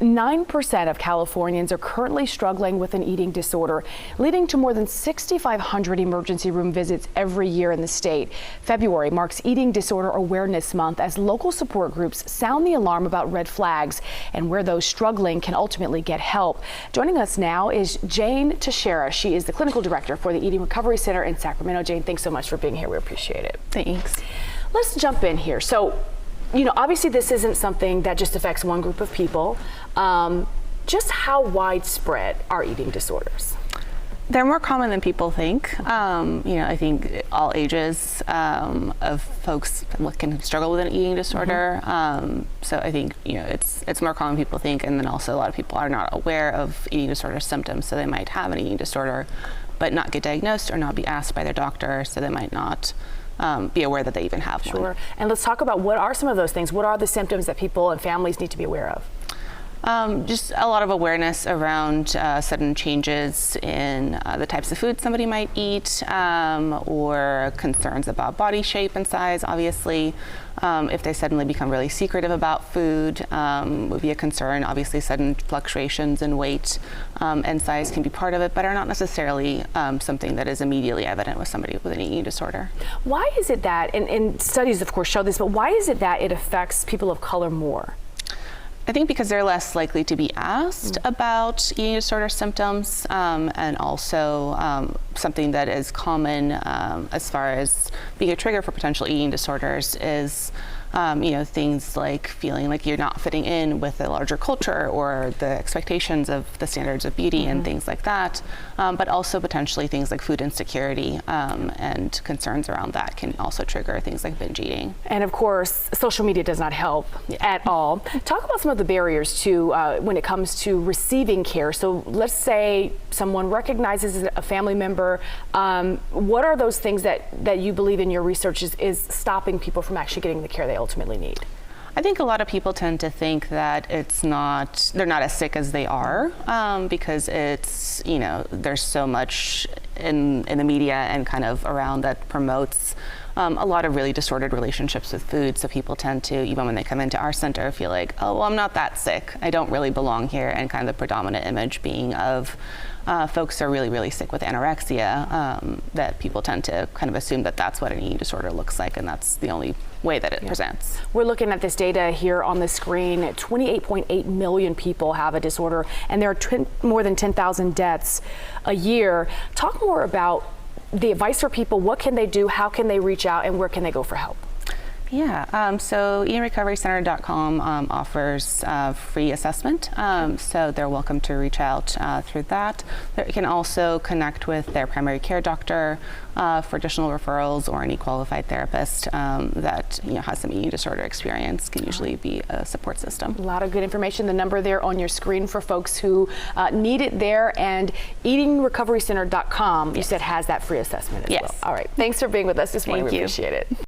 9% of Californians are currently struggling with an eating disorder, leading to more than 6,500 emergency room visits every year in the state. February marks Eating Disorder Awareness Month as local support groups sound the alarm about red flags and where those struggling can ultimately get help. Joining us now is Jane Teixeira. She is the clinical director for the Eating Recovery Center in Sacramento. Jane, thanks so much for being here. We appreciate it. Thanks. Let's jump in here. So, obviously this isn't something that just affects one group of people. Just how widespread are eating disorders? They're more common than people think. I think all ages of folks can struggle with an eating disorder. So I think it's more common than people think, and then also a lot of people are not aware of eating disorder symptoms. So they might have an eating disorder, but not get diagnosed or not be asked by their doctor. So they might not be aware that they even have one. Sure. And let's talk about what are some of those things. What are the symptoms that people and families need to be aware of? Just a lot of awareness around sudden changes in the types of food somebody might eat, or concerns about body shape and size, obviously. If they suddenly become really secretive about food, would be a concern. Obviously, sudden fluctuations in weight and size can be part of it, but are not necessarily something that is immediately evident with somebody with an eating disorder. Why is it that, and studies of course show this, but why is it that it affects people of color more? I think because they're less likely to be asked about eating disorder symptoms, and also something that is common as far as being a trigger for potential eating disorders is things like feeling like you're not fitting in with a larger culture or the expectations of the standards of beauty and things like that, but also potentially things like food insecurity and concerns around that can also trigger things like binge eating. And of course, social media does not help at all. Talk about some of the barriers to when it comes to receiving care. So let's say someone recognizes a family member. What are those things that you believe in your research is stopping people from actually getting the care they ultimately need? I think a lot of people tend to think that they're not as sick as they are, because it's, there's so much in the media and kind of around that promotes a lot of really disordered relationships with food. So people tend to, even when they come into our center, feel like, oh, well, I'm not that sick. I don't really belong here. And kind of the predominant image being of folks who are really, really sick with anorexia, that people tend to kind of assume that that's what an eating disorder looks like, and that's the only way that it presents. We're looking at this data here on the screen. 28.8 million people have a disorder, and there are more than 10,000 deaths a year. Talk more about the advice for people. What can they do? How can they reach out? And where can they go for help? Yeah, so eatingrecoverycenter.com offers free assessment, so they're welcome to reach out through that. They can also connect with their primary care doctor for additional referrals, or any qualified therapist that has some eating disorder experience can usually be a support system. A lot of good information. The number there on your screen for folks who need it there, and eatingrecoverycenter.com, you said, has that free assessment as well. All right, thanks for being with us this morning. We appreciate it.